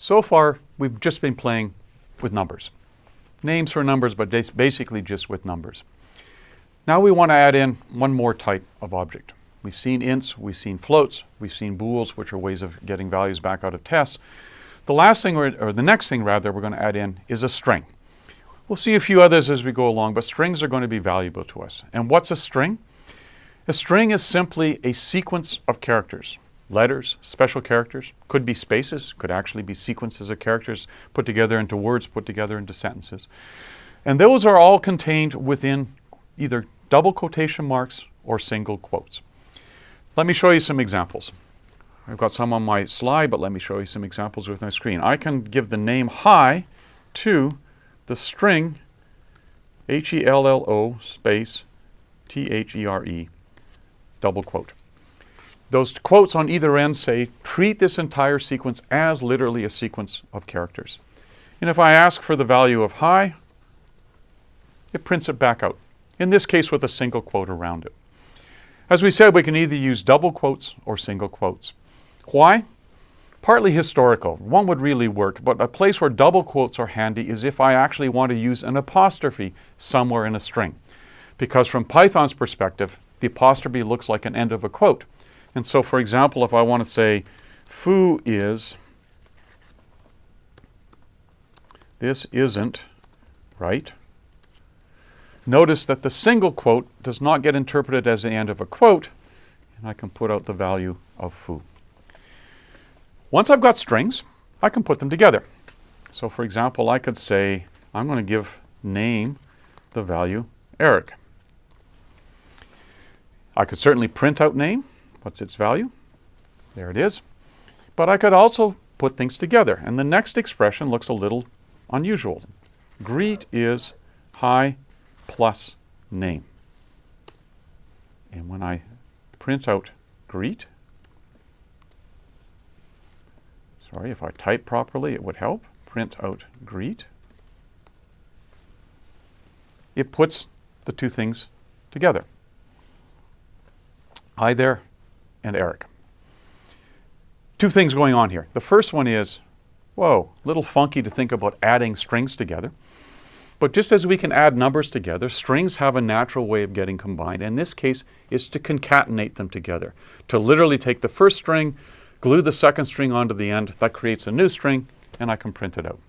So far, we've just been playing with numbers. Names for numbers, but basically just with numbers. Now we want to add in one more type of object. We've seen ints, we've seen floats, we've seen bools, which are ways of getting values back out of tests. The next thing we're going to add in is a string. We'll see a few others as we go along, but strings are going to be valuable to us. And what's a string? A string is simply a sequence of characters. Letters, special characters, could be spaces, could actually be sequences of characters put together into words, put together into sentences. And those are all contained within either double quotation marks or single quotes. Let me show you some examples. I've got some on my slide, but let me show you some examples with my screen. I can give the name hi to the string HELLO space THERE double quote. Those quotes on either end say, treat this entire sequence as literally a sequence of characters. And if I ask for the value of hi, it prints it back out. In this case, with a single quote around it. As we said, we can either use double quotes or single quotes. Why? Partly historical. One would really work, but a place where double quotes are handy is if I actually want to use an apostrophe somewhere in a string. Because from Python's perspective, the apostrophe looks like an end of a quote. And so, for example, if I want to say, foo is, this isn't right. Notice that the single quote does not get interpreted as the end of a quote, and I can put out the value of foo. Once I've got strings, I can put them together. So, for example, I could say, I'm going to give name the value Eric. I could certainly print out name. What's its value? There it is. But I could also put things together. And the next expression looks a little unusual. Greet is hi plus name. And when I print out greet, sorry, if I type properly, it would help. Print out greet. It puts the two things together. Hi there and Eric. Two things going on here. The first one is, whoa, a little funky to think about adding strings together. But just as we can add numbers together, strings have a natural way of getting combined. In this case, is to concatenate them together. To literally take the first string, glue the second string onto the end, that creates a new string, and I can print it out.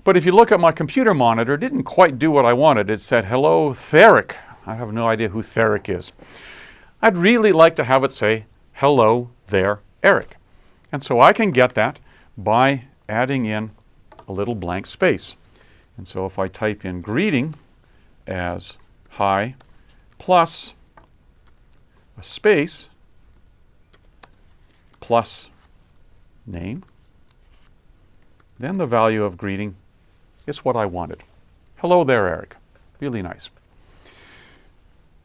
But if you look at my computer monitor, it didn't quite do what I wanted. It said, hello, Theric. I have no idea who Theric is. I'd really like to have it say, hello there, Eric. And so I can get that by adding in a little blank space. And so if I type in greeting as hi plus a space plus name, then the value of greeting is what I wanted. Hello there, Eric. Really nice.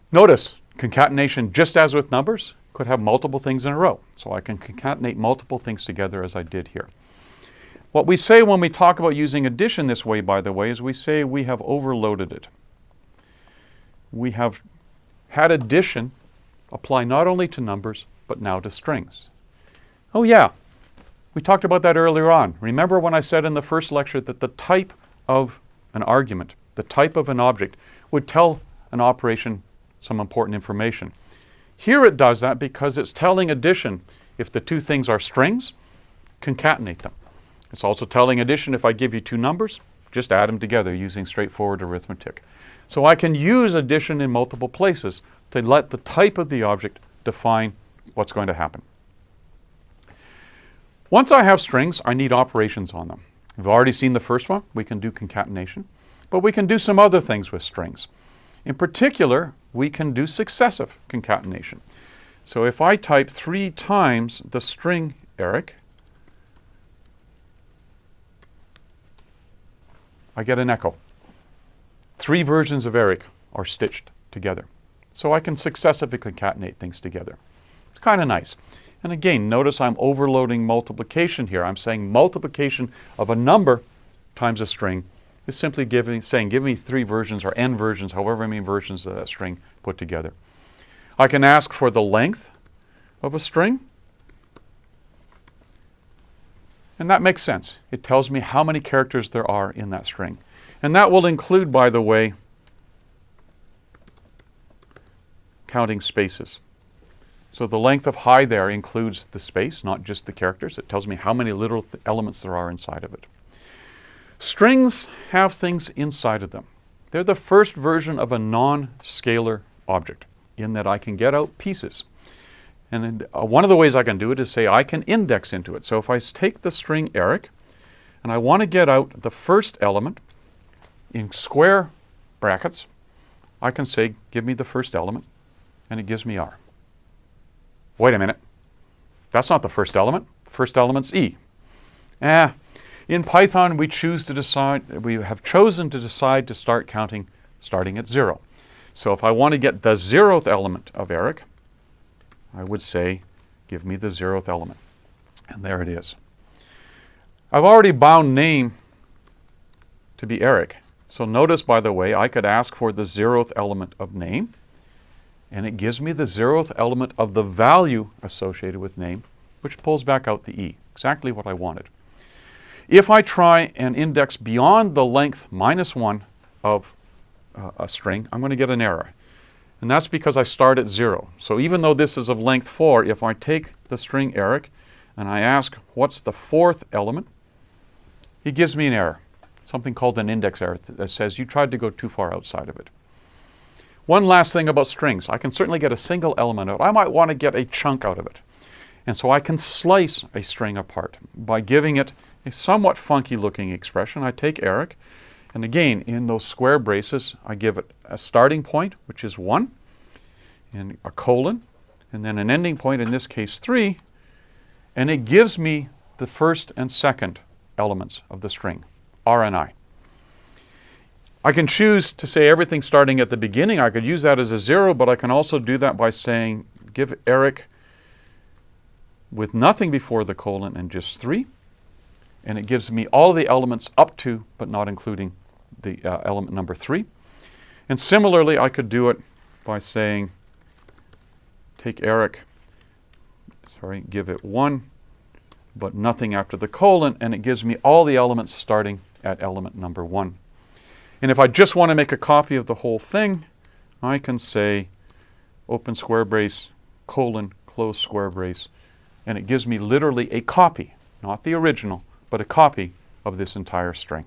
Notice, concatenation, just as with numbers, could have multiple things in a row. So I can concatenate multiple things together as I did here. What we say when we talk about using addition this way, by the way, is we say we have overloaded it. We have had addition apply not only to numbers, but now to strings. Oh yeah, we talked about that earlier on. Remember when I said in the first lecture that the type of an argument, the type of an object, would tell an operation some important information. Here it does that because it's telling addition. If the two things are strings, concatenate them. It's also telling addition if I give you two numbers, just add them together using straightforward arithmetic. So I can use addition in multiple places to let the type of the object define what's going to happen. Once I have strings, I need operations on them. We've already seen the first one. We can do concatenation. But we can do some other things with strings. In particular, we can do successive concatenation. So if I type 3 times the string Eric, I get an echo. 3 versions of Eric are stitched together. So I can successively concatenate things together. It's kind of nice. And again, notice I'm overloading multiplication here. I'm saying multiplication of a number times a string is simply saying give me 3 versions or n versions, however many versions of that string put together. I can ask for the length of a string. And that makes sense. It tells me how many characters there are in that string. And that will include, by the way, counting spaces. So the length of hi there includes the space, not just the characters. It tells me how many literal elements there are inside of it. Strings have things inside of them. They're the first version of a non-scalar object in that I can get out pieces. And one of the ways I can do it is say I can index into it. So if I take the string Eric and I want to get out the first element in square brackets, I can say give me the first element, and it gives me R. Wait a minute. That's not the first element. The first element's E. In Python, we have chosen to decide to start counting starting at 0. So if I want to get the 0th element of Eric, I would say, give me the 0th element. And there it is. I've already bound name to be Eric. So notice, by the way, I could ask for the 0th element of name, and it gives me the 0th element of the value associated with name, which pulls back out the E, exactly what I wanted. If I try and index beyond the length -1 of a string, I'm going to get an error. And that's because I start at 0. So even though this is of length 4, if I take the string Eric and I ask what's the 4th element, he gives me an error, something called an index error that says you tried to go too far outside of it. One last thing about strings. I can certainly get a single element out. I might want to get a chunk out of it. And so I can slice a string apart by giving it a somewhat funky looking expression. I take Eric, and again, in those square braces, I give it a starting point, which is 1, and a colon, and then an ending point, in this case 3, and it gives me the first and second elements of the string, R and I. I can choose to say everything starting at the beginning. I could use that as a 0, but I can also do that by saying give Eric with nothing before the colon and just 3. And it gives me all the elements up to, but not including the element number 3. And similarly, I could do it by saying take Eric, give it 1, but nothing after the colon, and it gives me all the elements starting at element number 1. And if I just want to make a copy of the whole thing, I can say open square brace, colon, close square brace, and it gives me literally a copy, not the original, but a copy of this entire string.